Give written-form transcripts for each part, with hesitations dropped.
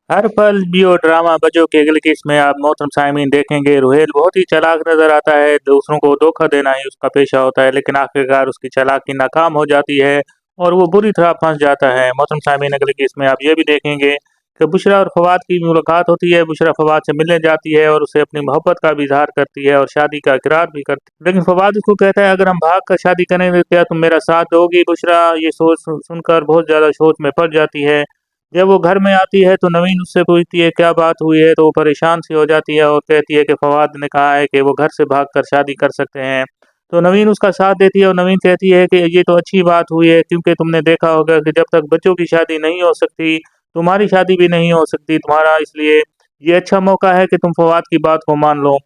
हर पल जियो ड्रामा बजो के अगली किस्त में आप मोहतरम साइमीन देखेंगे। रुहेल बहुत ही चालाक नजर आता है, दूसरों को धोखा देना ही उसका पेशा होता है, लेकिन आखिरकार उसकी चालाकी नाकाम हो जाती है और वो बुरी तरह फंस जाता है। मोहतरम साइमीन अगली किस्त में आप ये भी देखेंगे कि बुशरा और फवाद की मुलाकात होती है। बुशरा फवाद से मिलने जाती है और उसे अपनी मोहब्बत का भी इजहार करती है और शादी का इकरार भी करती है, लेकिन फवाद उसको कहता है अगर हम भाग कर शादी करेंगे तो क्या तुम मेरा साथ दोगी। बुशरा ये सोच सुनकर बहुत ज्यादा सोच में पड़ जाती है। जब वो घर में आती है तो नवीन उससे पूछती है क्या बात हुई है, तो वो परेशान सी हो जाती है और कहती है कि फवाद ने कहा है कि वो घर से भागकर शादी कर सकते हैं। तो नवीन उसका साथ देती है और नवीन कहती है कि ये तो अच्छी बात हुई है, क्योंकि तुमने देखा होगा कि जब तक बच्चों की शादी नहीं हो सकती तुम्हारी शादी भी नहीं हो सकती तुम्हारा, इसलिए ये अच्छा मौका है कि तुम फवाद की बात को मान लो।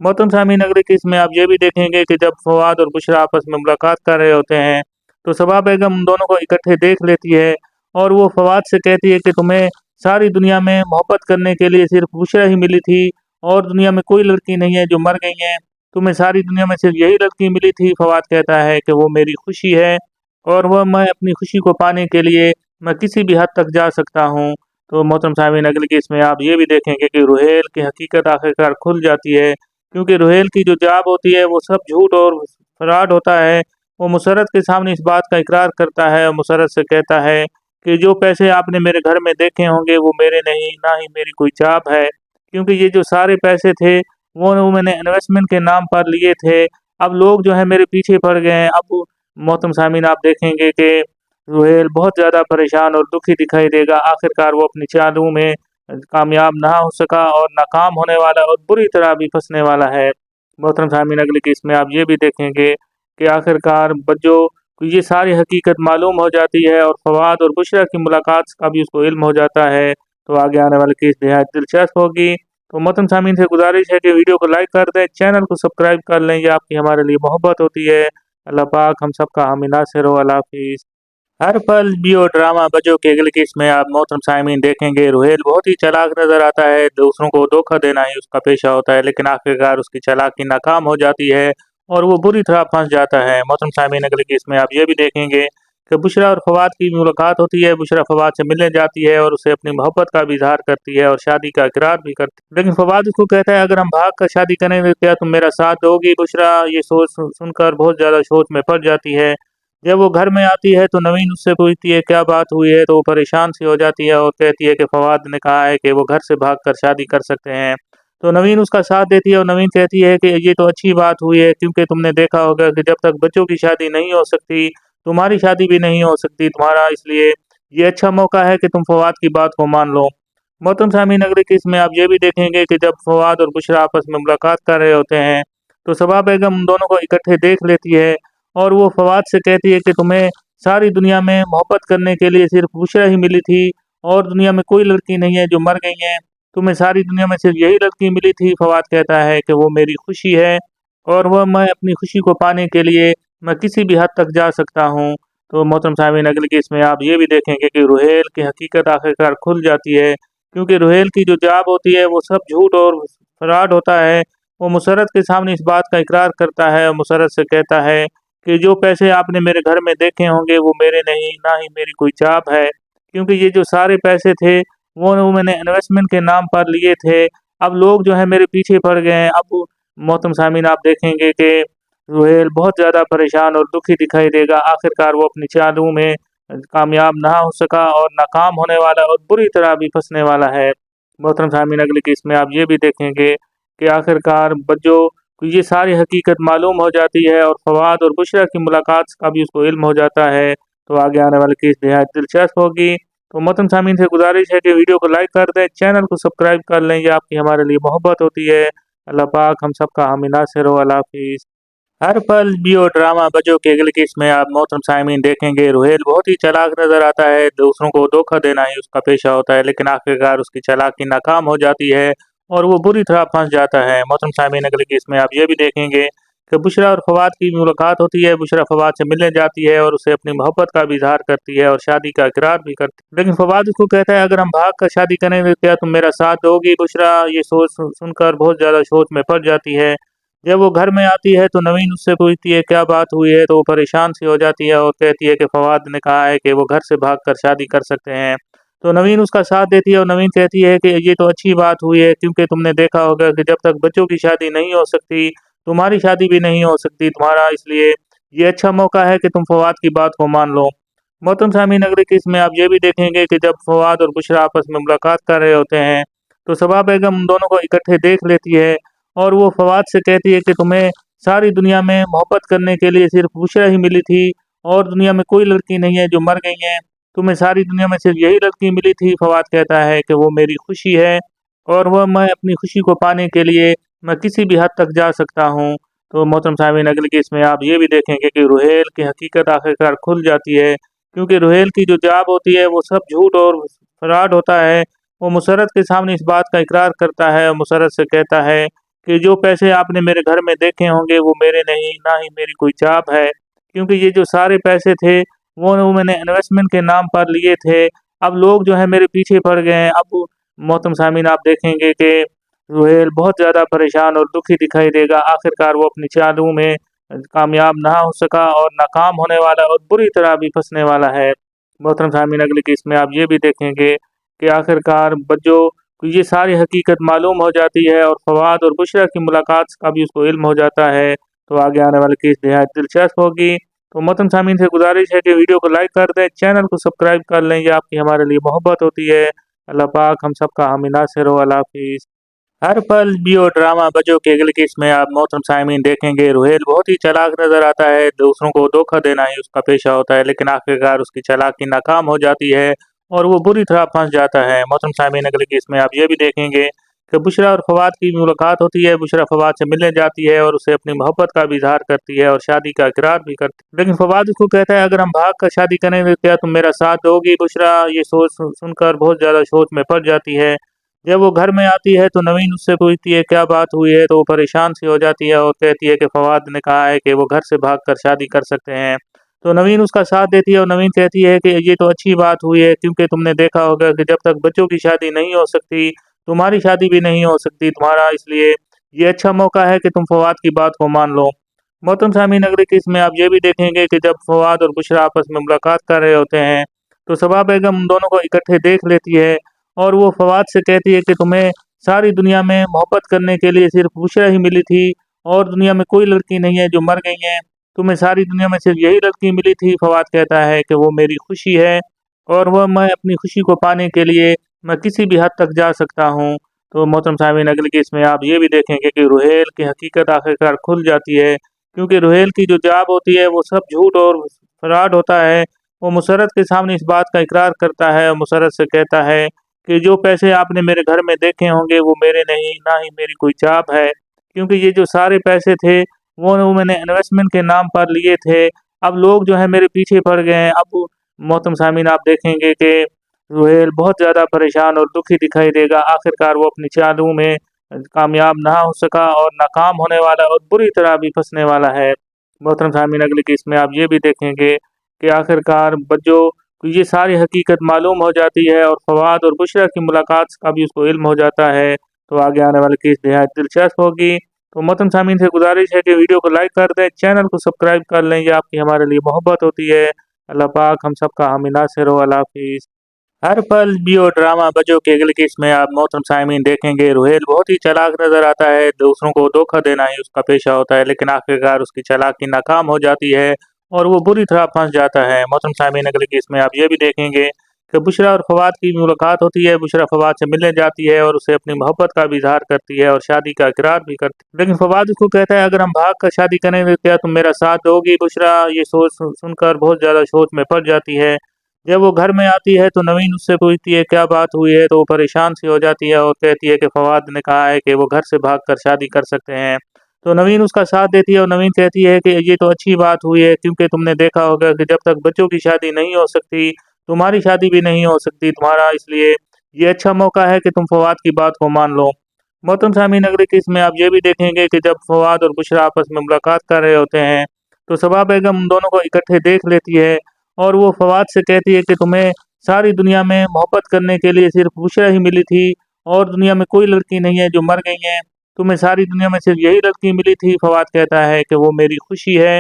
मोहतरम सामीन अगले किस्म में आप ये भी देखेंगे कि जब फवाद और बुशरा आपस में मुलाकात कर रहे होते हैं तो सबा बेगम उन दोनों को इकट्ठे देख लेती है और वो फवाद से कहती है कि तुम्हें सारी दुनिया में मोहब्बत करने के लिए सिर्फ बुशरा ही मिली थी और दुनिया में कोई लड़की नहीं है जो मर गई है, तुम्हें सारी दुनिया में सिर्फ यही लड़की मिली थी। फवाद कहता है कि वो मेरी खुशी है और वह मैं अपनी खुशी को पाने के लिए मैं किसी भी हद तक जा सकता हूँ। तो मोहतरम सामीन अगली केस में आप ये भी देखेंगे कि रुहेल की हकीकत आखिरकार खुल जाती है, क्योंकि रुहेल की जो जाब होती है वो सब झूठ और फ्रॉड होता है। वो मुसरत के सामने इस बात का इकरार करता है और मुसरत से कहता है कि जो पैसे आपने मेरे घर में देखे होंगे वो मेरे नहीं, ना ही मेरी कोई चाप है, क्योंकि ये जो सारे पैसे थे वो मैंने इन्वेस्टमेंट के नाम पर लिए थे। अब लोग जो है मेरे पीछे पड़ गए हैं। अब मोहतरम सामीन आप देखेंगे कि रुहेल बहुत ज़्यादा परेशान और दुखी दिखाई देगा। आखिरकार वो अपनी चालों में कामयाब ना हो सका और नाकाम होने वाला और बुरी तरह भी फंसने वाला है। मोहतरम सामीन अगली किस्त में आप ये भी देखेंगे कि आखिरकार बज्जो को ये सारी हकीकत मालूम हो जाती है और फवाद और बुशरा की मुलाकात का भी उसको इल्म हो जाता है। तो आगे आने वाली केस बेहद दिलचस्प होगी। तो मोहतरम सामीन से गुजारिश है कि वीडियो को लाइक कर दें, चैनल को सब्सक्राइब कर लें, ये आपकी हमारे लिए मोहब्बत होती है। अल्लाह पाक हम सबका हामी नासिर हो। अल्लाह हाफिज़। हर पल जियो ड्रामा बजो के अगली किस्त में आप मोहतरम साइमीन देखेंगे। रुहेल बहुत ही चालाक नजर आता है, दूसरों को धोखा देना ही उसका पेशा होता है, लेकिन आखिरकार उसकी चालाकी नाकाम हो जाती है और वो बुरी तरह फंस जाता है। मोहतरम साइमीन अगली किस्त में आप ये भी देखेंगे कि बुशरा और फवाद की मुलाकात होती है। बुशरा फवाद से मिलने जाती है और उसे अपनी मोहब्बत का भी इजहार करती है और शादी का इकरार भी करती है, लेकिन फवाद उसको कहता है अगर हम भाग कर शादी करेंगे तो क्या तुम मेरा साथ दोगी। बुशरा ये सोच सुनकर बहुत ज्यादा सोच में पड़ जाती है। जब वो घर में आती है तो नवीन उससे पूछती है क्या बात हुई है, तो वो परेशान सी हो जाती है और कहती है कि फवाद ने कहा है कि वो घर से भागकर शादी कर सकते हैं। तो नवीन उसका साथ देती है और नवीन कहती है कि ये तो अच्छी बात हुई है, क्योंकि तुमने देखा होगा कि जब तक बच्चों की शादी नहीं हो सकती तुम्हारी शादी भी नहीं हो सकती तुम्हारा, इसलिए ये अच्छा मौका है कि तुम फवाद की बात को मान लो। मोहतरम सामीन अगली किस्त में आप ये भी देखेंगे कि जब फवाद और बुशरा आपस में मुलाकात कर रहे होते हैं तो सबा बेगम उन दोनों को इकट्ठे देख लेती है और वो फवाद से कहती है कि तुम्हें सारी दुनिया में मोहब्बत करने के लिए सिर्फ बुशरा ही मिली थी और दुनिया में कोई लड़की नहीं है जो मर गई है, तुम्हें सारी दुनिया में सिर्फ यही लड़की मिली थी। फवाद कहता है कि वो मेरी खुशी है और वह मैं अपनी खुशी को पाने के लिए मैं किसी भी हद तक जा सकता हूँ। तो मोहतरम सामीन अगली केस में आप ये भी देखेंगे कि रुहेल की हकीकत आखिरकार खुल जाती है, क्योंकि रुहेल की जो जाब होती है वो सब झूठ और फ्रॉड होता है। वो मुसरत के सामने इस बात का इकरार करता है और मुसरत से कहता है कि जो पैसे आपने मेरे घर में देखे होंगे वो मेरे नहीं, ना ही मेरी कोई चाप है, क्योंकि ये जो सारे पैसे थे वो मैंने इन्वेस्टमेंट के नाम पर लिए थे। अब लोग जो है मेरे पीछे पड़ गए हैं। अब मोहतरम सामीन आप देखेंगे कि रुहेल बहुत ज़्यादा परेशान और दुखी दिखाई देगा। आखिरकार वो अपनी चालों में कामयाब ना हो सका और नाकाम होने वाला और बुरी तरह भी फंसने वाला है। मोहतरम सामीन अगली किस्त में आप ये भी देखेंगे कि आखिरकार बज्जो को ये सारी हकीकत मालूम हो जाती है और फवाद और बुशरा की मुलाकात का भी उसको इल्म हो जाता है। तो आगे आने वाली केस बेहद दिलचस्प होगी। तो मोहतरम सामीन से गुजारिश है कि वीडियो को लाइक कर दें, चैनल को सब्सक्राइब कर लें, ये आपकी हमारे लिए मोहब्बत होती है। अल्लाह पाक हम सबका हामी नासिर हो। अल्लाह हाफिज़। हर पल जियो ड्रामा बजो के अगली किस्त में आप मोहतरम साइमीन देखेंगे। रुहेल बहुत ही चालाक नजर आता है, दूसरों को धोखा देना ही उसका पेशा होता है, लेकिन आखिरकार उसकी चालाकी नाकाम हो जाती है और वो बुरी तरह फंस जाता है। मोहतरम साइमीन अगली किस्त में आप ये भी देखेंगे कि बुशरा और फवाद की मुलाकात होती है। बुशरा फवाद से मिलने जाती है और उसे अपनी मोहब्बत का भी इजहार करती है और शादी का इकरार भी करती है, लेकिन फवाद उसको कहता है अगर हम भाग कर शादी करेंगे तो क्या तुम मेरा साथ दोगी। बुशरा ये सोच सुनकर बहुत ज्यादा सोच में पड़ जाती है। जब वो घर में आती है तो नवीन उससे पूछती है क्या बात हुई है, तो वो परेशान सी हो जाती है और कहती है कि फवाद ने कहा है कि वो घर से भागकर शादी कर सकते हैं। तो नवीन उसका साथ देती है और नवीन कहती है कि ये तो अच्छी बात हुई है, क्योंकि तुमने देखा होगा कि जब तक बच्चों की शादी नहीं हो सकती, तुम्हारी शादी भी नहीं हो सकती तुम्हारा, इसलिए ये अच्छा मौका है कि तुम फवाद की बात को मान लो। मोहतरम सामीन, अगले केस में आप ये भी देखेंगे कि जब फवाद और बुशरा आपस में मुलाकात कर रहे होते हैं तो सबा बेगम उन दोनों को इकट्ठे देख लेती है और वो फवाद से कहती है कि तुम्हें सारी दुनिया में मोहब्बत करने के लिए सिर्फ बुशरा ही मिली थी और दुनिया में कोई लड़की नहीं है जो मर गई है, तुम्हें सारी दुनिया में सिर्फ यही लड़की मिली थी। फवाद कहता है कि वो मेरी खुशी है और वह मैं अपनी खुशी को पाने के लिए मैं किसी भी हद तक जा सकता हूँ। तो मोहतरम सामीन, अगले केस में आप ये भी देखेंगे कि रुहेल की हकीकत आखिरकार खुल जाती है, क्योंकि रुहेल की जो जाब होती है वो सब झूठ और फ्रॉड होता है। वो मुसर्रत के सामने इस बात का इकरार करता है और मुसर्रत से कहता है कि जो पैसे आपने मेरे घर में देखे होंगे वो मेरे नहीं, ना ही मेरी कोई चाप है, क्योंकि ये जो सारे पैसे थे वो मैंने इन्वेस्टमेंट के नाम पर लिए थे। अब लोग जो है मेरे पीछे पड़ गए हैं। अब मोहतरम सामीन, आप देखेंगे कि रुहेल बहुत ज़्यादा परेशान और दुखी दिखाई देगा। आखिरकार वो अपनी चालों में कामयाब ना हो सका और नाकाम होने वाला और बुरी तरह भी फंसने वाला है। मोहतरम सामीन, अगली केस में आप ये भी देखेंगे कि आखिरकार बच्चों को ये सारी हकीकत मालूम हो जाती है और फवाद और बुशरा की मुलाकात का भी उसको इल्म हो जाता है। तो आगे आने वाली केस बेहद दिलचस्प होगी। तो मोहतरम सामीन से गुजारिश है कि वीडियो को लाइक कर दें, चैनल को सब्सक्राइब कर लें, ये आपकी हमारे लिए मोहब्बत होती है। अल्लाह पाक हम सबका हामी नासिर हो। अल्लाह हाफिज़। हर पल जियो ड्रामा बजो के अगले केस में आप मोहतरम सामीन देखेंगे रुहेल बहुत ही चालाक नजर आता है, दूसरों को धोखा देना ही उसका पेशा होता है, लेकिन आखिरकार उसकी चालाकी नाकाम हो जाती है और वो बुरी तरह फंस जाता है। मोहतरम सामीन, अगले केस में आप ये भी देखेंगे कि बुशरा और फवाद की मुलाकात होती है। बुशरा फवाद से मिलने जाती है और उसे अपनी मोहब्बत का भी इजहार करती है और शादी का इकरार भी करती है, लेकिन फवाद उसको कहता है अगर हम भाग कर शादी करेंगे तो क्या तुम मेरा साथ दोगी। बुशरा ये सोच सुनकर बहुत ज़्यादा सोच में पड़ जाती है। जब वो घर में आती है तो नवीन उससे पूछती है क्या बात हुई है, तो वो परेशान सी हो जाती है और कहती है कि फवाद ने कहा है कि वो घर से भागकर शादी कर सकते हैं। तो नवीन उसका साथ देती है और नवीन कहती है कि ये तो अच्छी बात हुई है, क्योंकि तुमने देखा होगा कि जब तक बच्चों की शादी नहीं हो सकती, तुम्हारी शादी भी नहीं हो सकती तुम्हारा, इसलिए ये अच्छा मौका है कि तुम फवाद की बात को मान लो। मोहतरम सामीन, अगले केस में आप ये भी देखेंगे कि जब फवाद और बुशरा आपस में मुलाकात कर रहे होते हैं तो सबा बेगम उन दोनों को इकट्ठे देख लेती है और वो फवाद से कहती है कि तुम्हें सारी दुनिया में मोहब्बत करने के लिए सिर्फ बुशरा ही मिली थी और दुनिया में कोई लड़की नहीं है जो मर गई है, तुम्हें सारी दुनिया में सिर्फ यही लड़की मिली थी। फवाद कहता है कि वो मेरी खुशी है और वह मैं अपनी खुशी को पाने के लिए मैं किसी भी हद तक जा सकता हूँ। तो मोहतरम सामीन, अगले केस में आप ये भी देखेंगे कि रुहेल की हकीकत आखिरकार खुल जाती है, क्योंकि रुहेल की जो जाब होती है वो सब झूठ और फ्रॉड होता है। वो मुसर्रत के सामने इस बात का इकरार करता है और मुसर्रत से कहता है कि जो पैसे आपने मेरे घर में देखे होंगे वो मेरे नहीं, ना ही मेरी कोई चाप है, क्योंकि ये जो सारे पैसे थे वो मैंने इन्वेस्टमेंट के नाम पर लिए थे। अब लोग जो है मेरे पीछे पड़ गए हैं। अब मोहतरम सामीन, आप देखेंगे कि रुहेल बहुत ज़्यादा परेशान और दुखी दिखाई देगा। आखिरकार वो अपनी चालों में कामयाब ना हो सका और नाकाम होने वाला और बुरी तरह भी फंसने वाला है। मोहतरम सामीन, अगले केस में आप ये भी देखेंगे कि आखिरकार बच्चों को ये सारी हकीकत मालूम हो जाती है और फवाद और बुशरा की मुलाकात का भी उसको इल्म हो जाता है। तो आगे आने वाली केस बेहद दिलचस्प होगी। तो मोहतरम सामीन से गुजारिश है कि वीडियो को लाइक कर दें, चैनल को सब्सक्राइब कर लें, ये आपकी हमारे लिए मोहब्बत होती है। अल्लाह पाक हम सबका हामी नासिर हो। अल्लाह हाफिज़। हर पल जियो ड्रामा बजो के अगले केस में आप मोहतरम सामीन देखेंगे रुहेल बहुत ही चालाक नजर आता है, दूसरों को धोखा देना ही उसका पेशा होता है, लेकिन आखिरकार उसकी चालाकी नाकाम हो जाती है और वो बुरी तरह फंस जाता है। मोहतरम सामीन, अगले केस में आप ये भी देखेंगे कि बुशरा और फवाद की मुलाकात होती है। बुशरा फवाद से मिलने जाती है और उसे अपनी मोहब्बत का भी इजहार करती है और शादी का इकरार भी करती है, लेकिन फवाद उसको कहता है अगर हम भाग कर शादी करेंगे तो क्या तुम मेरा साथ दोगी। बुशरा ये सोच सुनकर बहुत ज़्यादा सोच में पड़ जाती है। जब वो घर में आती है तो नवीन उससे पूछती है क्या बात हुई है, तो वो परेशान सी हो जाती है और कहती है कि फवाद ने कहा है कि वो घर से भागकर शादी कर सकते हैं। तो नवीन उसका साथ देती है और नवीन कहती है कि ये तो अच्छी बात हुई है, क्योंकि तुमने देखा होगा कि जब तक बच्चों की शादी नहीं हो सकती, तुम्हारी शादी भी नहीं हो सकती तुम्हारा, इसलिए ये अच्छा मौका है कि तुम फवाद की बात को मान लो। मोहतरम सामीन, अगले केस में आप ये भी देखेंगे कि जब फवाद और बुशरा आपस में मुलाकात कर रहे होते हैं तो सबा बेगम उन दोनों को इकट्ठे देख लेती है और वो फवाद से कहती है कि तुम्हें सारी दुनिया में मोहब्बत करने के लिए सिर्फ बुशरा ही मिली थी और दुनिया में कोई लड़की नहीं है जो मर गई है, तुम्हें सारी दुनिया में सिर्फ यही लड़की मिली थी। फवाद कहता है कि वो मेरी खुशी है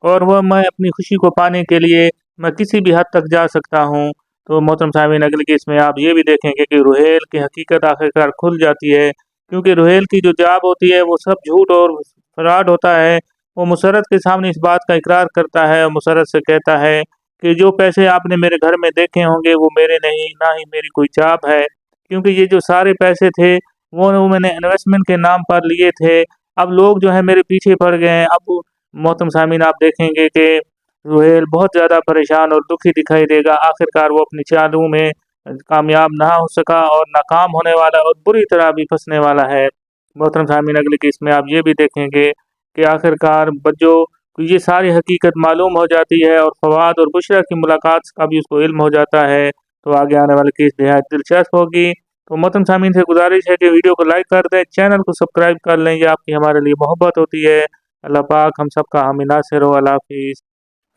और वह मैं अपनी खुशी को पाने के लिए मैं किसी भी हद तक जा सकता हूँ। तो मोहतरम सामीन अगली केस में आप ये भी देखेंगे कि रुहेल की हकीकत आखिरकार खुल जाती है, क्योंकि रुहेल की जो जाब होती है वो सब झूठ और फ्रॉड होता है। वो मुसर्रत के सामने इस बात का इकरार करता है और मुसर्रत से कहता है कि जो पैसे आपने मेरे घर में देखे होंगे वो मेरे नहीं, ना ही मेरी कोई चाप है, क्योंकि ये जो सारे पैसे थे वो मैंने इन्वेस्टमेंट के नाम पर लिए थे। अब लोग जो है मेरे पीछे पड़ गए हैं। अब मोहतरम सामीन आप देखेंगे कि रुहेल बहुत ज़्यादा परेशान और दुखी दिखाई देगा। आखिरकार वो अपनी चालों में कामयाब ना हो सका और नाकाम होने वाला और बुरी तरह भी फंसने वाला है। मोहतरम सामीन अगली केस में आप ये भी देखेंगे कि आखिरकार बच्चों को ये सारी हकीकत मालूम हो जाती है और फवाद और बुशरा की मुलाकात का भी उसको इल्म हो जाता है। तो आगे आने वाली केस बेहद दिलचस्प होगी। तो मोहतरम सामीन से गुजारिश है कि वीडियो को लाइक कर दें, चैनल को सब्सक्राइब कर लें, ये आपकी हमारे लिए मोहब्बत होती है। अल्लाह पाक हम सबका हामी नासिर हो। अल्लाह हाफिज़।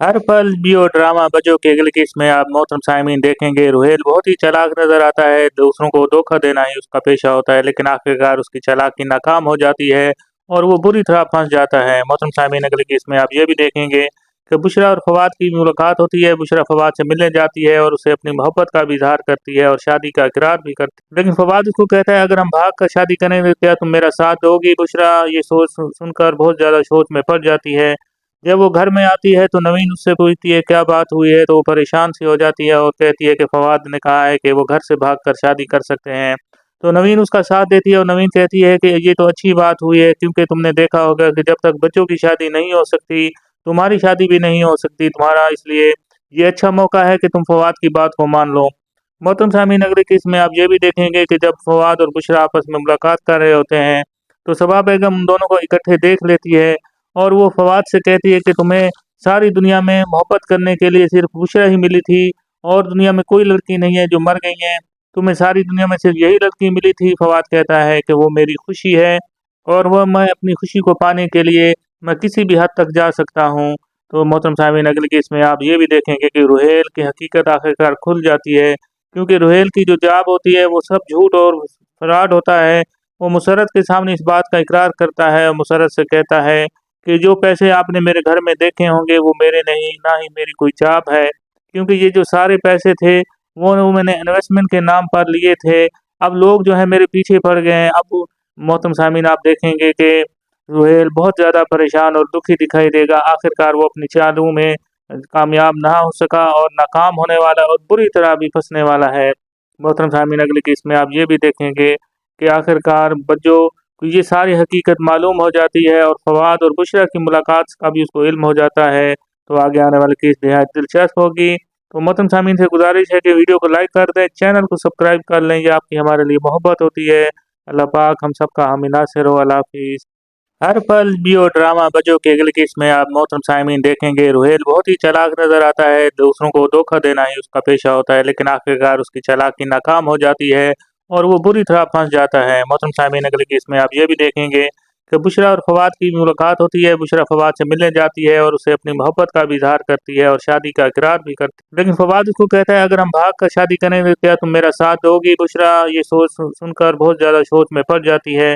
हर पल जियो ड्रामा बजो के अगली किस्त में आप मोहतरम सामीन देखेंगे रुहेल बहुत ही चालाक नजर आता है। दूसरों को धोखा देना ही उसका पेशा होता है, लेकिन आखिरकार उसकी चालाकी नाकाम हो जाती है और वो बुरी तरह फंस जाता है। मोहतरम सामीन अगली किस्त में आप ये भी देखेंगे कि बुशरा और फवाद की मुलाकात होती है। बुशरा फवाद से मिलने जाती है और उसे अपनी मोहब्बत का भी इजहार करती है और शादी का इकरार भी करती है, लेकिन फवाद उसको कहता है अगर हम भाग कर शादी करेंगे क्या तुम मेरा साथ दोगी। बुशरा ये सोच सुनकर बहुत ज़्यादा सोच में पड़ जाती है। जब वो घर में आती है तो नवीन उससे पूछती है क्या बात हुई है, तो वो परेशान सी हो जाती है और कहती है कि फवाद ने कहा है कि वो घर से भागकर शादी कर सकते हैं। तो नवीन उसका साथ देती है और नवीन कहती है कि ये तो अच्छी बात हुई है, क्योंकि तुमने देखा होगा कि जब तक बच्चों की शादी नहीं हो सकती तुम्हारी शादी भी नहीं हो सकती तुम्हारा, इसलिए ये अच्छा मौका है कि तुम फवाद की बात को मान लो। मोहतरम सामीन अगली किस्त में आप ये भी देखेंगे कि जब फवाद और बुशरा आपस में मुलाकात कर रहे होते हैं तो सबा बेगम उन दोनों को इकट्ठे देख लेती है और वो फवाद से कहती है कि तुम्हें सारी दुनिया में मोहब्बत करने के लिए सिर्फ बुशरा ही मिली थी और दुनिया में कोई लड़की नहीं है जो मर गई है, तुम्हें सारी दुनिया में सिर्फ यही लड़की मिली थी। फवाद कहता है कि वो मेरी खुशी है और वह मैं अपनी खुशी को पाने के लिए मैं किसी भी हद तक जा सकता हूँ। तो मोहतरम सामीन अगली केस में आप ये भी देखेंगे कि रुहेल की हकीकत आखिरकार खुल जाती है, क्योंकि रुहेल की जो जाब होती है वो सब झूठ और फ्रॉड होता है। वो मुसर्रत के सामने इस बात का इकरार करता है और मुसर्रत से कहता है कि जो पैसे आपने मेरे घर में देखे होंगे वो मेरे नहीं, ना ही मेरी कोई चाप है, क्योंकि ये जो सारे पैसे थे वो मैंने इन्वेस्टमेंट के नाम पर लिए थे। अब लोग जो है मेरे पीछे पड़ गए हैं। अब मोहतरम सामीन आप देखेंगे कि रुहेल बहुत ज़्यादा परेशान और दुखी दिखाई देगा। आखिरकार वो अपनी चालों में कामयाब ना हो सका और नाकाम होने वाला और बुरी तरह भी फंसने वाला है। मोहतरम सामीन अगली किस्त में आप ये भी देखेंगे कि आखिरकार बच्चों को ये सारी हकीकत मालूम हो जाती है और फवाद और बुशरा की मुलाकात का भी उसको इल्म हो जाता है। तो आगे आने वाली केस बेहद दिलचस्प होगी। तो मोहतरम सामीन से गुजारिश है कि वीडियो को लाइक कर दें, चैनल को सब्सक्राइब कर लें, ये आपकी हमारे लिए मोहब्बत होती है। अल्लाह पाक हम सबका हामी नासिर हो। अल्लाह हाफिज़। हर पल जियो ड्रामा बजो के अगली किस्त में आप मोहतरम सामीन देखेंगे रुहेल बहुत ही चालाक नजर आता है। दूसरों को धोखा देना ही उसका पेशा होता है, लेकिन आखिरकार उसकी चालाकी नाकाम हो जाती है और वो बुरी तरह फंस जाता है। मोहतरम सामीन अगली केस में आप ये भी देखेंगे कि बुशरा और फवाद की मुलाकात होती है। बुशरा फवाद से मिलने जाती है और उसे अपनी मोहब्बत का भी इजहार करती है और शादी का इकरार भी करती है, लेकिन फवाद उसको कहता है अगर हम भाग कर शादी करेंगे क्या तुम मेरा साथ दोगी। बुशरा ये सोच सुनकर बहुत ज़्यादा सोच में पड़ जाती है।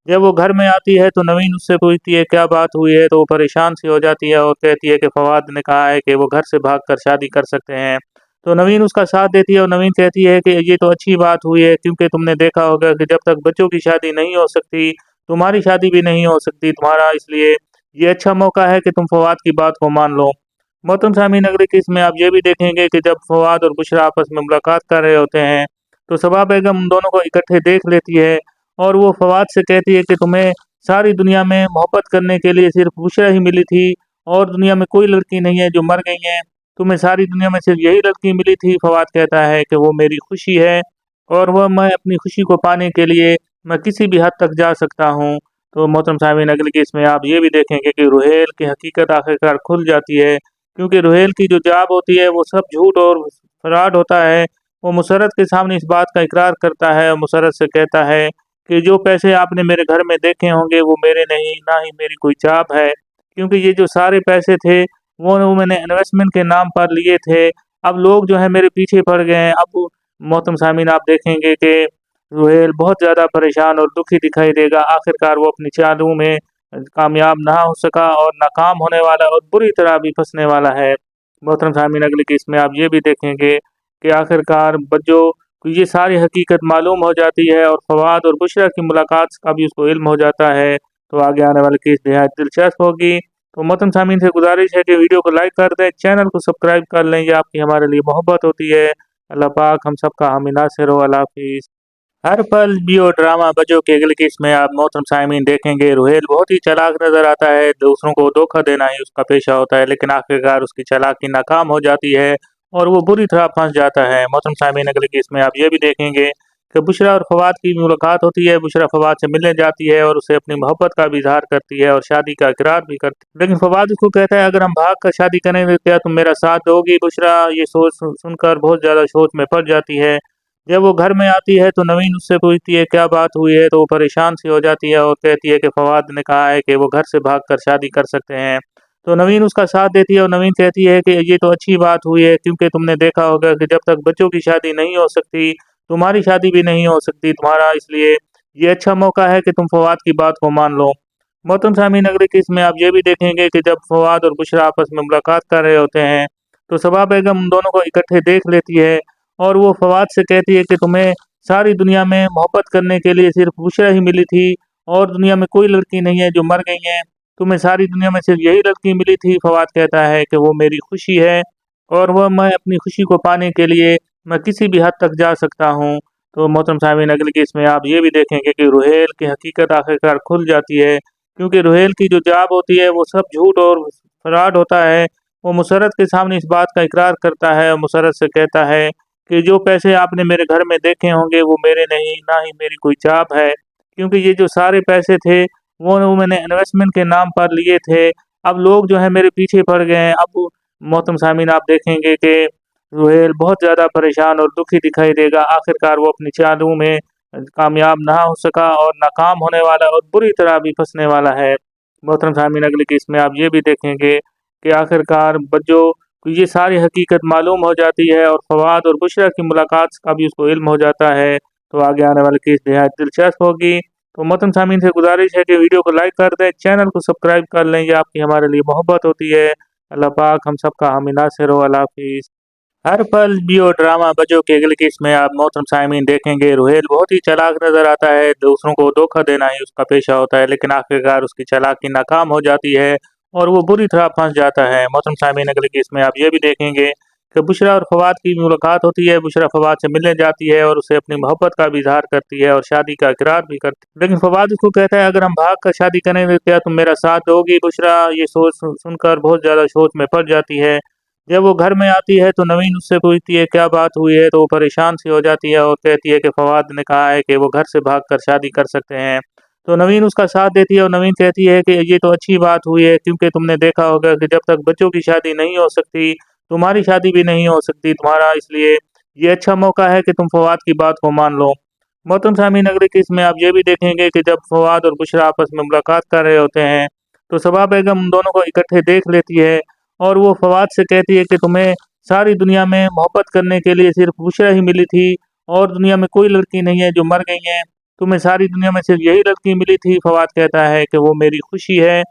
जब वो घर में आती है तो नवीन उससे पूछती है क्या बात हुई है, तो वो परेशान सी हो जाती है और कहती है कि फवाद ने कहा है कि वो घर से भागकर शादी कर सकते हैं। तो नवीन उसका साथ देती है और नवीन कहती है कि ये तो अच्छी बात हुई है, क्योंकि तुमने देखा होगा कि जब तक बच्चों की शादी नहीं हो सकती तुम्हारी शादी भी नहीं हो सकती तुम्हारा, इसलिए ये अच्छा मौका है कि तुम फवाद की बात को मान लो। मोहतरम सामीन अगली किस्त में आप ये भी देखेंगे कि जब फवाद और बुशरा आपस में मुलाकात कर रहे होते हैं तो सबा बेगम उन दोनों को इकट्ठे देख लेती है और वो फवाद से कहती है कि तुम्हें सारी दुनिया में मोहब्बत करने के लिए सिर्फ बुशरा ही मिली थी और दुनिया में कोई लड़की नहीं है जो मर गई है, तुम्हें सारी दुनिया में सिर्फ यही लड़की मिली थी। फवाद कहता है कि वो मेरी खुशी है और वह मैं अपनी खुशी को पाने के लिए मैं किसी भी हद तक जा सकता हूँ। तो मोहतरम सामीन अगली केस में आप ये भी देखेंगे कि रुहेल की हकीकत आखिरकार खुल जाती है, क्योंकि रुहेल की जो जाब होती है वो सब झूठ और फ्रॉड होता है। वो मुसर्रत के सामने इस बात का इकरार करता है और मुसर्रत से कहता है कि जो पैसे आपने मेरे घर में देखे होंगे वो मेरे नहीं, ना ही मेरी कोई चाप है, क्योंकि ये जो सारे पैसे थे वो मैंने इन्वेस्टमेंट के नाम पर लिए थे। अब लोग जो है मेरे पीछे पड़ गए हैं। अब मोहतरम सामीन आप देखेंगे कि रुहेल बहुत ज़्यादा परेशान और दुखी दिखाई देगा। आखिरकार वो अपनी चालों में कामयाब ना हो सका और नाकाम होने वाला और बुरी तरह भी फंसने वाला है। मोहतरम सामीन अगली केस में आप ये भी देखेंगे کہ आखिरकार बच्चों को ये सारी हकीकत मालूम हो जाती है और फवाद और बुशरा की मुलाकात का भी उसको इल्म हो जाता है। तो आगे आने वाली केस बेहद दिलचस्प होगी। तो मोहतरम सामीन से गुजारिश है कि वीडियो को लाइक कर दें, चैनल को सब्सक्राइब कर लें, ये आपकी हमारे लिए मोहब्बत होती है। अल्लाह पाक हम सबका हामी नासिर हो। अल्लाह हाफिज़। हर पल जियो ड्रामा बजो के अगली किस्त में आप मोहतरम सामीन देखेंगे रुहेल बहुत ही चालाक नजर आता है। दूसरों को धोखा देना ही उसका पेशा होता है, लेकिन आखिरकार उसकी चालाकी नाकाम हो जाती है और वो बुरी तरह फंस जाता है। मोहतरम सामीन अगली किस्त में आप ये भी देखेंगे कि बुशरा और फवाद की मुलाकात होती है। बुशरा फवाद से मिलने जाती है और उसे अपनी मोहब्बत का भी इजहार करती है और शादी का इकरार भी करती है, लेकिन फवाद उसको कहता है अगर हम भाग कर शादी करेंगे क्या तुम मेरा साथ दोगी। बुशरा ये सोच सुनकर बहुत ज़्यादा सोच में पड़ जाती है। जब वो घर में आती है तो नवीन उससे पूछती है क्या बात हुई है, तो वो परेशान सी हो जाती है और कहती है कि फवाद ने कहा है कि वो घर से भागकर शादी कर सकते हैं। तो नवीन उसका साथ देती है और नवीन कहती है कि ये तो अच्छी बात हुई है, क्योंकि तुमने देखा होगा कि जब तक बच्चों की शादी नहीं हो सकती तुम्हारी शादी भी नहीं हो सकती तुम्हारा, इसलिए ये अच्छा मौका है कि तुम फवाद की बात को मान लो। मोहतरम सामीन अगली किस्त में आप ये भी देखेंगे कि जब फवाद और बुशरा आपस में मुलाकात कर रहे होते हैं तो सबा बेगम उन दोनों को इकट्ठे देख लेती है और वो फवाद से कहती है कि तुम्हें सारी दुनिया में मोहब्बत करने के लिए सिर्फ बुशरा ही मिली थी और दुनिया में कोई लड़की नहीं है जो मर गई है, तुम्हें सारी दुनिया में सिर्फ यही लड़की मिली थी। फवाद कहता है कि वो मेरी खुशी है और वह मैं अपनी खुशी को पाने के लिए मैं किसी भी हद तक जा सकता हूँ। तो मोहतरम सामीन अगली केस में आप ये भी देखेंगे कि रुहेल की हकीकत आखिरकार खुल जाती है, क्योंकि रुहेल की जो जाब होती है वो सब झूठ और फ्रॉड होता है। वो मुसरत के सामने इस बात का इकरार करता है और मुसरत से कहता है कि जो पैसे आपने मेरे घर में देखे होंगे वो मेरे नहीं, ना ही मेरी कोई चाप है, क्योंकि ये जो सारे पैसे थे वो मैंने इन्वेस्टमेंट के नाम पर लिए थे। अब लोग जो है मेरे पीछे पड़ गए हैं। अब मोहतरम सामीन आप देखेंगे कि रुहेल बहुत ज़्यादा परेशान और दुखी दिखाई देगा। आखिरकार वो अपनी चालों में कामयाब ना हो सका और नाकाम होने वाला और बुरी तरह भी फंसने वाला है। मोहतरम सामीन अगली किस्त में आप ये भी देखेंगे कि आखिरकार बच्चों को ये सारी हकीकत मालूम हो जाती है और फवाद और बुशरा की मुलाकात का भी उसको इल्म हो जाता है। तो आगे आने वाली किस्त बेहद दिलचस्प होगी। तो मोहतरम सामीन से गुजारिश है कि वीडियो को लाइक कर दें, चैनल को सब्सक्राइब कर लें, ये आपकी हमारे लिए मोहब्बत होती है। अल्लाह पाक हम सबका हामी नासिर हो। अल्लाह हाफिज़। हर पल जियो ड्रामा बजो के अगली किस्त में आप मोहतरम सामीन देखेंगे रुहेल बहुत ही चालाक नजर आता है। दूसरों को धोखा देना ही उसका पेशा होता है, लेकिन आखिरकार उसकी चालाकी नाकाम हो जाती है और वो बुरी तरह फंस जाता है। मोहतरम सामीन अगली किस्त में आप ये भी देखेंगे कि बुशरा और फवाद की मुलाकात होती है। बुशरा फवाद से मिलने जाती है और उसे अपनी मोहब्बत का भी इजहार करती है और शादी का इकरार भी करती है, लेकिन फवाद उसको कहता है अगर हम भाग कर शादी करेंगे क्या तुम मेरा साथ दोगी। बुशरा ये सोच सुनकर बहुत ज़्यादा सोच में पड़ जाती है। जब वो घर में आती है तो नवीन उससे पूछती है क्या बात हुई है, तो वो परेशान सी हो जाती है और कहती है कि फवाद ने कहा है कि वो घर से भागकर शादी कर सकते हैं। तो नवीन उसका साथ देती है और नवीन कहती है कि ये तो अच्छी बात हुई है, क्योंकि तुमने देखा होगा कि जब तक बच्चों की शादी नहीं हो सकती तुम्हारी शादी भी नहीं हो सकती तुम्हारा, इसलिए ये अच्छा मौका है कि तुम फवाद की बात को मान लो। मोहतरम सामीन अगली किस्त में आप ये भी देखेंगे कि जब फवाद और बुशरा आपस में मुलाकात कर रहे होते हैं तो सबा बेगम उन दोनों को इकट्ठे देख लेती है और वो फवाद से कहती है कि तुम्हें सारी दुनिया में मोहब्बत करने के लिए सिर्फ बुशरा ही मिली थी और दुनिया में कोई लड़की नहीं है जो मर गई है, तुम्हें सारी दुनिया में सिर्फ यही लड़की मिली थी। फवाद कहता है कि वो मेरी खुशी है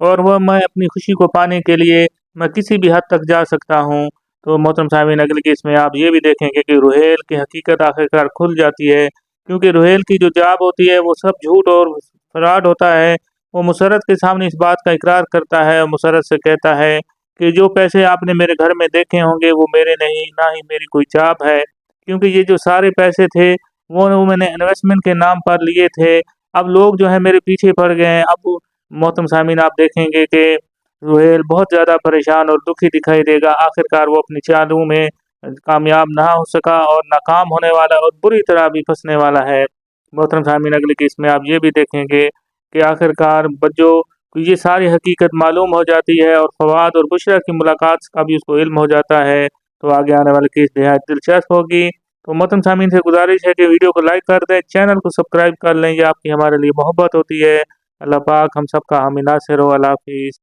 और वह मैं अपनी खुशी को पाने के लिए मैं किसी भी हद तक जा सकता हूँ। तो मोहतरम सामीन अगली केस में आप ये भी देखेंगे कि रुहेल की हकीकत आखिरकार खुल जाती है, क्योंकि रुहेल की जो जाब होती है वो सब झूठ और फ्रॉड होता है। वो मुसरत के सामने इस बात का इकरार करता है और मुसरत से कहता है कि जो पैसे आपने मेरे घर में देखे होंगे वो मेरे नहीं, ना ही मेरी कोई चाप है, क्योंकि ये जो सारे पैसे थे वो मैंने इन्वेस्टमेंट के नाम पर लिए थे। अब लोग जो है मेरे पीछे पड़ गए हैं। अब मोहतरम सामीन आप देखेंगे कि रुहेल बहुत ज़्यादा परेशान और दुखी दिखाई देगा। आखिरकार वो अपनी चालों में कामयाब ना हो सका और नाकाम होने वाला और बुरी तरह भी फंसने वाला है। मोहतरम सामीन अगली किस्त में आप ये भी देखेंगे कि आखिरकार बच्चों को ये सारी हकीकत मालूम हो जाती है और फवाद और बुशरा की मुलाकात का भी उसको इल्म हो जाता है। तो आगे आने वाली किस्त बेहद दिलचस्प होगी। तो मोहतरम सामीन से गुजारिश है कि वीडियो को लाइक कर दें, चैनल को सब्सक्राइब कर लें, ये आपकी हमारे लिए मोहब्बत होती है। अल्लाह पाक हम सबका हामी नासिर हो। अल्लाह हाफिज़।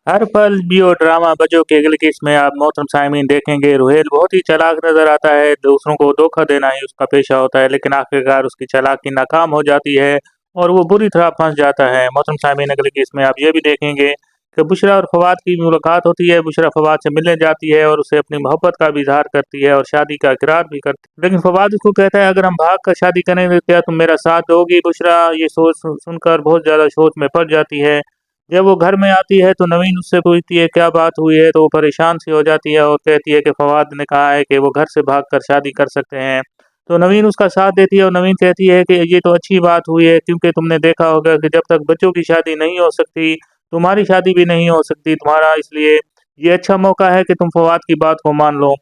हर पल जियो ड्रामा बजो के अगली किस्त में आप मोहतरम सामीन देखेंगे रुहेल बहुत ही चालाक नजर आता है। दूसरों को धोखा देना ही उसका पेशा होता है, लेकिन आखिरकार उसकी चालाकी नाकाम हो जाती है और वो बुरी तरह फंस जाता है। मोहतरम सामीन अगली किस्त में आप ये भी देखेंगे कि बुशरा और फवाद की मुलाकात होती है। बुशरा फवाद से मिलने जाती है और उसे अपनी मोहब्बत का भी इजहार करती है और शादी का इकरार भी करती है। लेकिन फवाद उसको कहता है, अगर हम भाग कर शादी करेंगे तो क्या तुम मेरा साथ दोगी? बुशरा ये सोच सुनकर बहुत ज़्यादा सोच में पड़ जाती है। जब वो घर में आती है तो नवीन उससे पूछती है क्या बात हुई है, तो वो परेशान सी हो जाती है और कहती है कि फवाद ने कहा है कि वो घर से भागकर शादी कर सकते हैं। तो नवीन उसका साथ देती है और नवीन कहती है कि ये तो अच्छी बात हुई है, क्योंकि तुमने देखा होगा कि जब तक बच्चों की शादी नहीं हो सकती, तुम्हारी शादी भी नहीं हो सकती तुम्हारा, इसलिए ये अच्छा मौका है कि तुम फवाद की बात को मान लो।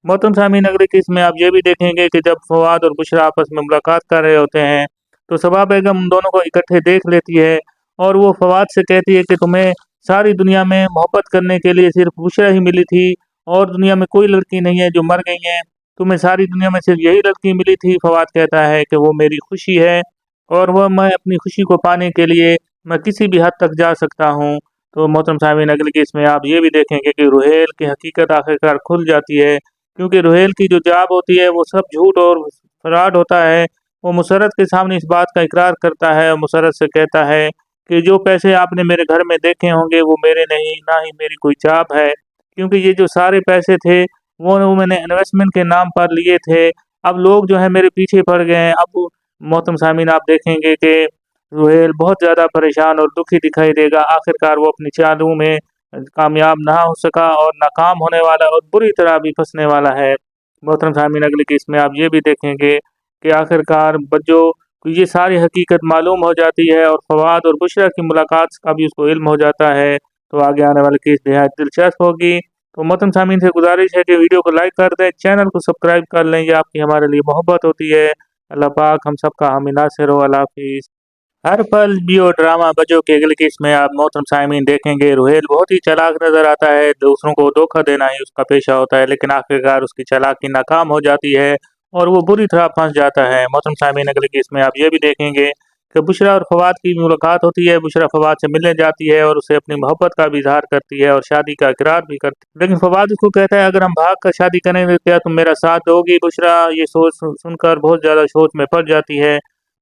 मोहतरम सामीन, अगले केस में आप ये भी देखेंगे कि जब फवाद और बुशरा आपस में मुलाकात कर रहे होते हैं तो सबा बेगम उन दोनों को इकट्ठे देख लेती है और वो फवाद से कहती है कि तुम्हें सारी दुनिया में मोहब्बत करने के लिए सिर्फ बुशरा ही मिली थी और दुनिया में कोई लड़की नहीं है जो मर गई है, तुम्हें सारी दुनिया में सिर्फ यही लड़की मिली थी। फवाद कहता है कि वो मेरी खुशी है और वह मैं अपनी खुशी को पाने के लिए मैं किसी भी हद तक जा सकता हूँ। तो मोहतरम सामीन, अगले केस में आप ये भी देखेंगे कि रुहेल की हकीकत आखिरकार खुल जाती है, क्योंकि रुहेल की जो जाब होती है वो सब झूठ और फ्रॉड होता है। वो मुसर्रत के सामने इस बात का इकरार करता है और मुसर्रत से कहता है कि जो पैसे आपने मेरे घर में देखे होंगे वो मेरे नहीं, ना ही मेरी कोई चाप है, क्योंकि ये जो सारे पैसे थे वो मैंने इन्वेस्टमेंट के नाम पर लिए थे। अब लोग जो है मेरे पीछे पड़ गए हैं। अब मोहतरम सामीन, आप देखेंगे कि रुहेल बहुत ज़्यादा परेशान और दुखी दिखाई देगा। आखिरकार वो अपनी चालों में कामयाब ना हो सका और नाकाम होने वाला और बुरी तरह भी फंसने वाला है। मोहतरम सामीन, अगले केस में आप ये भी देखेंगे कि आखिरकार बच्चों को ये सारी हकीकत मालूम हो जाती है और फवाद और बुशरा की मुलाकात का भी उसको इल्म हो जाता है। तो आगे आने वाली केस बेहद दिलचस्प होगी। तो मोहतरम सामीन से गुजारिश है कि वीडियो को लाइक कर दें, चैनल को सब्सक्राइब कर लें, ये आपकी हमारे लिए मोहब्बत होती है। अल्लाह पाक हम सबका हामी नासिर हो। अल्लाह हाफिज़। हर पल जियो ड्रामा बजो के अगले केस में आप मोहतरम साइमीन देखेंगे रुहेल बहुत ही चालाक नजर आता है। दूसरों को धोखा देना ही उसका पेशा होता है, लेकिन आखिरकार उसकी चालाकी नाकाम हो जाती है और वो बुरी तरह फंस जाता है। मोहतरम साइमीन, अगले केस में आप ये भी देखेंगे कि बुशरा और फवाद की मुलाकात होती है। बुशरा फवाद से मिलने जाती है और उसे अपनी मोहब्बत का भी इजहार करती है और शादी का इकरार भी करती है। लेकिन फवाद उसको कहता है, अगर हम भाग कर शादी करेंगे तो क्या तुम मेरा साथ दोगी? बुशरा ये सोच सुनकर बहुत ज़्यादा सोच में पड़ जाती है।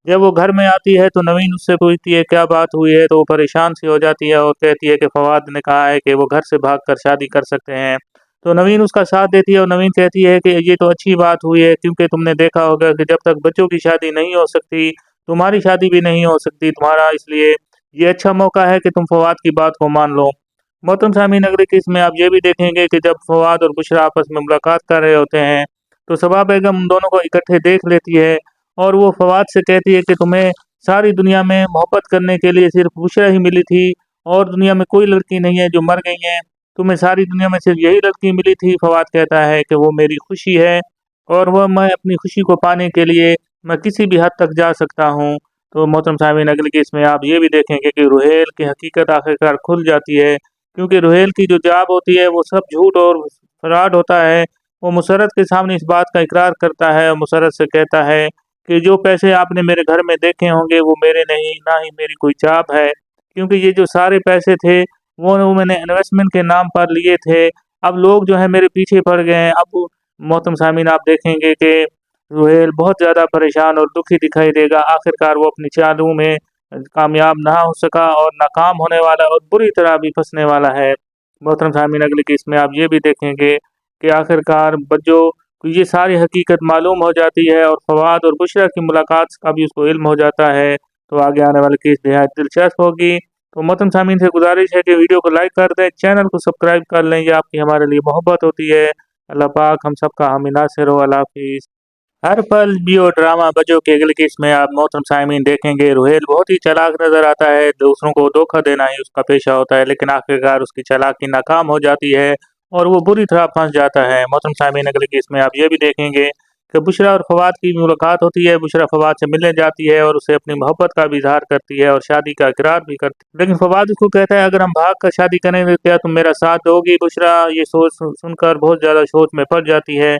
जब वो घर में आती है तो नवीन उससे पूछती है क्या बात हुई है, तो वो परेशान सी हो जाती है और कहती है कि फवाद ने कहा है कि वो घर से भागकर शादी कर सकते हैं। तो नवीन उसका साथ देती है और नवीन कहती है कि ये तो अच्छी बात हुई है, क्योंकि तुमने देखा होगा कि जब तक बच्चों की शादी नहीं हो सकती, तुम्हारी शादी भी नहीं हो सकती तुम्हारा, इसलिए ये अच्छा मौका है कि तुम फवाद की बात को मान लो। मोहतरम सामीन, अगले केस में आप ये भी देखेंगे कि जब फवाद और बुशरा आपस में मुलाकात कर रहे होते हैं तो सबा बेगम उन दोनों को इकट्ठे देख लेती है और वो फवाद से कहती है कि तुम्हें सारी दुनिया में मोहब्बत करने के लिए सिर्फ बुशरा ही मिली थी और दुनिया में कोई लड़की नहीं है जो मर गई है, तुम्हें सारी दुनिया में सिर्फ यही लड़की मिली थी। फवाद कहता है कि वो मेरी खुशी है और वह मैं अपनी खुशी को पाने के लिए मैं किसी भी हद तक जा सकता हूँ। तो मोहतरम सामीन, अगले केस में आप ये भी देखेंगे कि रुहेल की हकीकत आखिरकार खुल जाती है, क्योंकि रुहेल की जो जाब होती है वो सब झूठ और फ्रॉड होता है। वो मुसर्रत के सामने इस बात का इकरार करता है और मुसर्रत से कहता है कि जो पैसे आपने मेरे घर में देखे होंगे वो मेरे नहीं, ना ही मेरी कोई चाप है, क्योंकि ये जो सारे पैसे थे वो मैंने इन्वेस्टमेंट के नाम पर लिए थे। अब लोग जो है मेरे पीछे पड़ गए हैं। अब मोहतरम सामीन, आप देखेंगे कि रुहेल बहुत ज़्यादा परेशान और दुखी दिखाई देगा। आखिरकार वो अपनी चालों में कामयाब ना हो सका और नाकाम होने वाला और बुरी तरह भी फंसने वाला है। मोहतरम सामीन, अगले केस में आप ये भी देखेंगे कि आखिरकार बच्चों को ये सारी हकीकत मालूम हो जाती है और फवाद और बुशरा की मुलाकात का भी उसको इल्म हो जाता है। तो आगे आने वाली केस बेहद दिलचस्प होगी। तो मोहतरम सामीन से गुजारिश है कि वीडियो को लाइक कर दें, चैनल को सब्सक्राइब कर लें, ये आपकी हमारे लिए मोहब्बत होती है। अल्लाह पाक हम सबका हामी नासिर हो। अल्लाह हाफिज़। हर पल जियो ड्रामा बजो के अगले केस में आप मोहतरम साइमीन देखेंगे रुहेल बहुत ही चालाक नजर आता है। दूसरों को धोखा देना ही उसका पेशा होता है, लेकिन आखिरकार उसकी चालाकी नाकाम हो जाती है और वो बुरी तरह फंस जाता है। मोहतरम साइमीन, अगले केस में आप ये भी देखेंगे कि बुशरा और फवाद की मुलाकात होती है। बुशरा फवाद से मिलने जाती है और उसे अपनी मोहब्बत का भी इजहार करती है और शादी का इकरार भी करती है। लेकिन फवाद उसको कहता है, अगर हम भाग कर शादी करेंगे तो क्या तुम मेरा साथ दोगी? बुशरा ये सोच सुनकर बहुत ज़्यादा सोच में पड़ जाती है।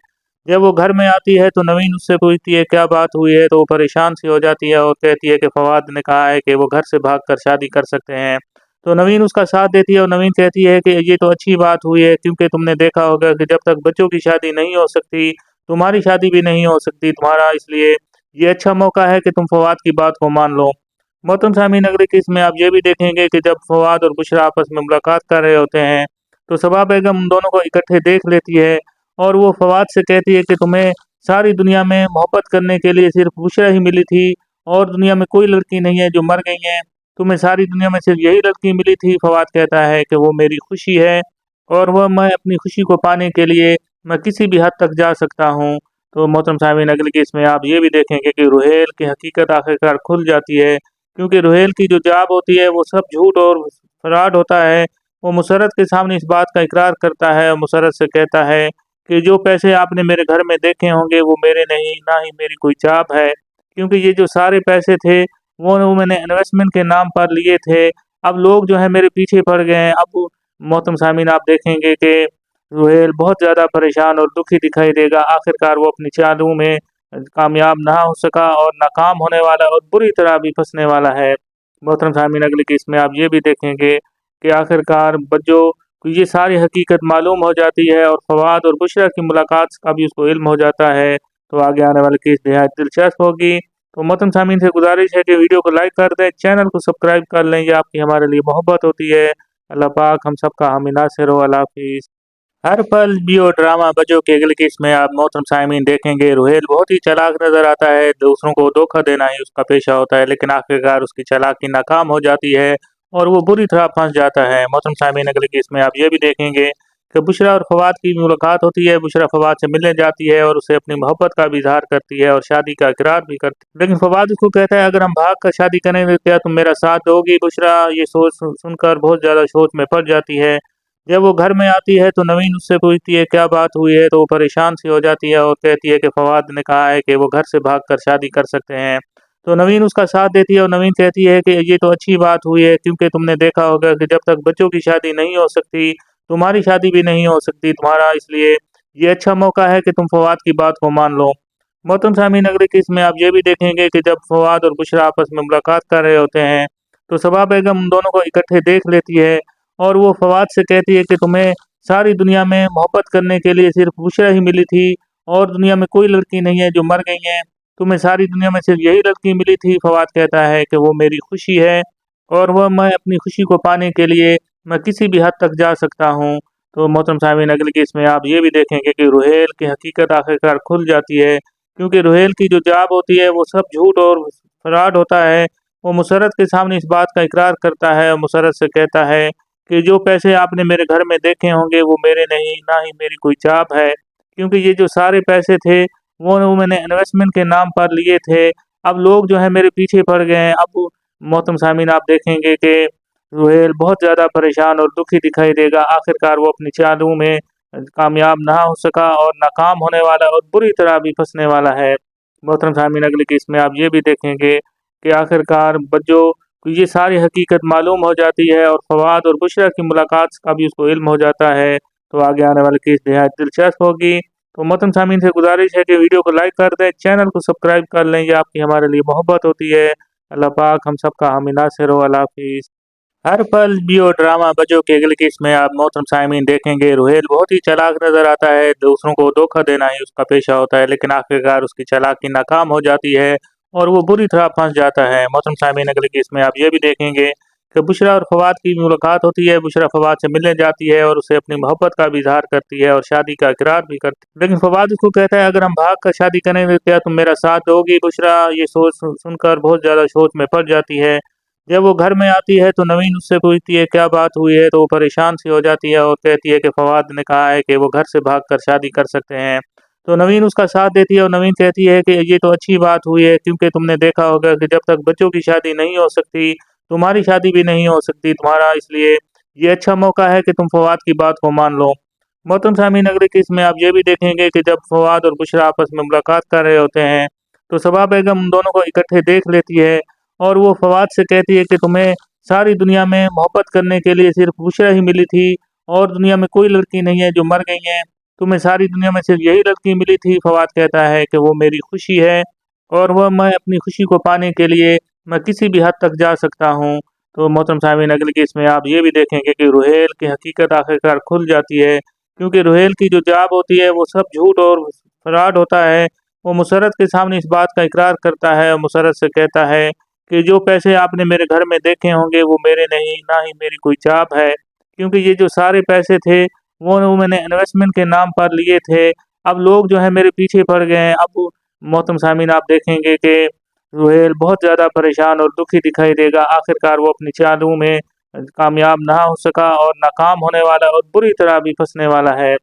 जब वो घर में आती है तो नवीन उससे पूछती है क्या बात हुई है, तो वो परेशान सी हो जाती है और कहती है कि फवाद ने कहा है कि वो घर से भागकर शादी कर सकते हैं। तो नवीन उसका साथ देती है और नवीन कहती है कि ये तो अच्छी बात हुई है, क्योंकि तुमने देखा होगा कि जब तक बच्चों की शादी नहीं हो सकती, तुम्हारी शादी भी नहीं हो सकती तुम्हारा, इसलिए ये अच्छा मौका है कि तुम फवाद की बात को मान लो। मोहतरम सामीन, अगली किस्त में आप ये भी देखेंगे कि जब फवाद और बुशरा आपस में मुलाकात कर रहे होते हैं तो सबा बेगम उन दोनों को इकट्ठे देख लेती है और वो फवाद से कहती है कि तुम्हें सारी दुनिया में मोहब्बत करने के लिए सिर्फ बुशरा ही मिली थी और दुनिया में कोई लड़की नहीं है जो मर गई है। तुम्हें सारी दुनिया में सिर्फ यही लड़की मिली थी। फवाद कहता है कि वो मेरी खुशी है और वह मैं अपनी खुशी को पाने के लिए मैं किसी भी हद तक जा सकता हूँ। तो मोहतरम सामीन, अगली किस्त में आप ये भी देखेंगे कि रुहेल की हकीकत आखिरकार खुल जाती है, क्योंकि रुहेल की जो जाब होती है वो सब झूठ और फ्रॉड होता है। वो मुसर्रत के सामने इस बात का इकरार करता है और मुसर्रत से कहता है कि जो पैसे आपने मेरे घर में देखे होंगे वो मेरे नहीं, ना ही मेरी कोई चाप है, क्योंकि ये जो सारे पैसे थे वो मैंने इन्वेस्टमेंट के नाम पर लिए थे। अब लोग जो है मेरे पीछे पड़ गए हैं। अब मोहतरम सामीन, आप देखेंगे कि रुहेल बहुत ज़्यादा परेशान और दुखी दिखाई देगा। आखिरकार वो अपनी चालों में कामयाब ना हो सका और नाकाम होने वाला और बुरी तरह भी फंसने वाला है। मोहतरम सामीन, अगली किस्त में आप ये भी देखेंगे कि आखिरकार बच्चों को ये सारी हकीकत मालूम हो जाती है और फवाद और बुशरा की मुलाकात का भी उसको इल्म हो जाता है। तो आगे आने वाली किस्त बेहद दिलचस्प होगी। तो मोहतरम सामीन से गुजारिश है कि वीडियो को लाइक कर दें, चैनल को सब्सक्राइब कर लें, ये आपकी हमारे लिए मोहब्बत होती है। अल्लाह पाक हम सबका हामी नासिर हो। अल्लाह हाफिज़। हर पल जियो ड्रामा बजो के अगली किस्त में आप मोहतरम साइमीन देखेंगे रुहेल बहुत ही चालाक नजर आता है। दूसरों को धोखा देना ही उसका पेशा होता है, लेकिन आखिरकार उसकी चालाकी नाकाम हो जाती है और वो बुरी तरह फंस जाता है। मोहतरम साइमीन, अगली किस्त में आप ये भी देखेंगे कि बुशरा और फवाद की मुलाकात होती है। बुशरा फवाद से मिलने जाती है और उसे अपनी मोहब्बत का भी इजहार करती है और शादी का इकरार भी करती है, लेकिन फवाद उसको कहता है अगर हम भाग कर शादी करेंगे क्या तुम मेरा साथ दोगी। बुशरा ये सोच सुनकर बहुत ज़्यादा सोच में पड़ जाती है। जब वो घर में आती है तो नवीन उससे पूछती है क्या बात हुई है, तो वो परेशान सी हो जाती है और कहती है कि फवाद ने कहा है कि वो घर से भागकर शादी कर सकते हैं। तो नवीन उसका साथ देती है और नवीन कहती है कि ये तो अच्छी बात हुई है, क्योंकि तुमने देखा होगा कि जब तक बच्चों की शादी नहीं हो सकती तुम्हारी शादी भी नहीं हो सकती तुम्हारा, इसलिए ये अच्छा मौका है कि तुम फवाद की बात को मान लो। मोहतरम सामीन, अगली किस्त में आप ये भी देखेंगे कि जब फवाद और बुशरा आपस में मुलाकात कर रहे होते हैं तो सबा बेगम उन दोनों को इकट्ठे देख लेती है और वो फवाद से कहती है कि तुम्हें सारी दुनिया में मोहब्बत करने के लिए सिर्फ बुशरा ही मिली थी और दुनिया में कोई लड़की नहीं है जो मर गई है। तुम्हें सारी दुनिया में सिर्फ यही लड़की मिली थी। फवाद कहता है कि वो मेरी खुशी है और वह मैं अपनी खुशी को पाने के लिए मैं किसी भी हद तक जा सकता हूँ। तो मोहतरम सामीन, अगली केस में आप ये भी देखेंगे कि रुहेल की हकीकत आखिरकार खुल जाती है, क्योंकि रुहेल की जो जाब होती है वो सब झूठ और फ्रॉड होता है। वो मुसर्रत के सामने इस बात का इकरार करता है और मुसर्रत से कहता है कि जो पैसे आपने मेरे घर में देखे होंगे वो मेरे नहीं, ना ही मेरी कोई चाप है, क्योंकि ये जो सारे पैसे थे वो मैंने इन्वेस्टमेंट के नाम पर लिए थे। अब लोग जो है मेरे पीछे पड़ गए हैं। अब मोहतरम सामीन, आप देखेंगे कि रुहेल बहुत ज़्यादा परेशान और दुखी दिखाई देगा। आखिरकार वो अपनी चालों में कामयाब ना हो सका और नाकाम होने वाला और बुरी तरह भी फंसने वाला है। मोहतरम सामीन, अगली किस्त में आप ये भी देखेंगे कि आखिरकार बच्चों को ये सारी हकीकत मालूम हो जाती है और फवाद और बुशरा की मुलाकात का भी उसको इल्म हो जाता है। तो आगे आने वाली किस्त बेहद दिलचस्प होगी। तो मोहतरम सामीन से गुजारिश है कि वीडियो को लाइक कर दें, चैनल को सब्सक्राइब कर लें, ये आपकी हमारे लिए मोहब्बत होती है। अल्लाह पाक हम सबका हामी नासिर हो। अल्लाह हाफिज़। हर पल जियो ड्रामा बजो के अगली किस्त में आप मोहतरम साइमीन देखेंगे रुहेल बहुत ही चालाक नजर आता है। दूसरों को धोखा देना ही उसका पेशा होता है, लेकिन आखिरकार उसकी चालाकी नाकाम हो जाती है और वो बुरी तरह फंस जाता है। मोहतरम साइमीन, अगली किस्त में आप ये भी देखेंगे कि बुशरा और फवाद की मुलाकात होती है। बुशरा फवाद से मिलने जाती है और उसे अपनी मोहब्बत का भी इजहार करती है और शादी का इकरार भी करती है, लेकिन फवाद उसको कहता है अगर हम भाग कर शादी करेंगे क्या तुम मेरा साथ दोगी। बुशरा ये सोच सुनकर बहुत ज़्यादा सोच में पड़ जाती है। जब वो घर में आती है तो नवीन उससे पूछती है क्या बात हुई है, तो वो परेशान सी हो जाती है और कहती है कि फवाद ने कहा है कि वो घर से भागकर शादी कर सकते हैं। तो नवीन उसका साथ देती है और नवीन कहती है कि ये तो अच्छी बात हुई है, क्योंकि तुमने देखा होगा कि जब तक बच्चों की शादी नहीं हो सकती तुम्हारी शादी भी नहीं हो सकती तुम्हारा, इसलिए ये अच्छा मौका है कि तुम फवाद की बात को मान लो। मोहतरम सामीन, अगली किस्त में आप ये भी देखेंगे कि जब फवाद और बुशरा आपस में मुलाकात कर रहे होते हैं तो सबा बेगम उन दोनों को इकट्ठे देख लेती है और वो फवाद से कहती है कि तुम्हें सारी दुनिया में मोहब्बत करने के लिए सिर्फ बुशरा ही मिली थी और दुनिया में कोई लड़की नहीं है जो मर गई है। तुम्हें सारी दुनिया में सिर्फ यही लड़की मिली थी। फवाद कहता है कि वो मेरी खुशी है और वह मैं अपनी खुशी को पाने के लिए मैं किसी भी हद तक जा सकता हूँ। तो मोहतरम सामीन, अगली केस में आप ये भी देखेंगे कि रुहेल की हकीकत आखिरकार खुल जाती है, क्योंकि रुहेल की जो जाब होती है वो सब झूठ और फ्रॉड होता है। वो मुसर्रत के सामने इस बात का इकरार करता है और मुसर्रत से कहता है कि जो पैसे आपने मेरे घर में देखे होंगे वो मेरे नहीं, ना ही मेरी कोई चाप है, क्योंकि ये जो सारे पैसे थे वो मैंने इन्वेस्टमेंट के नाम पर लिए थे। अब लोग जो है मेरे पीछे पड़ गए हैं। अब मोहतरम सामीन आप देखेंगे कि रुहेल बहुत ज़्यादा परेशान और दुखी दिखाई देगा। आखिरकार वो अपनी चालों में कामयाब ना हो सका और नाकाम होने वाला और बुरी तरह भी फंसने वाला है।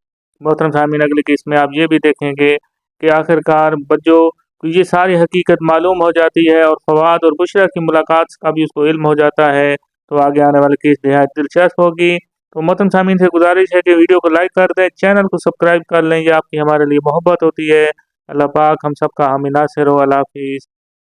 मोहतरम सामीन अगले केस में आप ये भी देखेंगे कि आखिरकार बज्जो ये सारी हकीकत मालूम हो जाती है और फवाद और बुशरा की मुलाकात का भी उसको इल्म हो जाता है, तो आगे आने वाली केस बेहद दिलचस्प होगी। तो मोहतरम सामीन से गुजारिश है कि वीडियो को लाइक कर दें, चैनल को सब्सक्राइब कर लें, ये आपकी हमारे लिए मोहब्बत होती है। अल्लाह पाक हम सब का हामी नासिर हो। अल्लाह हाफिज़।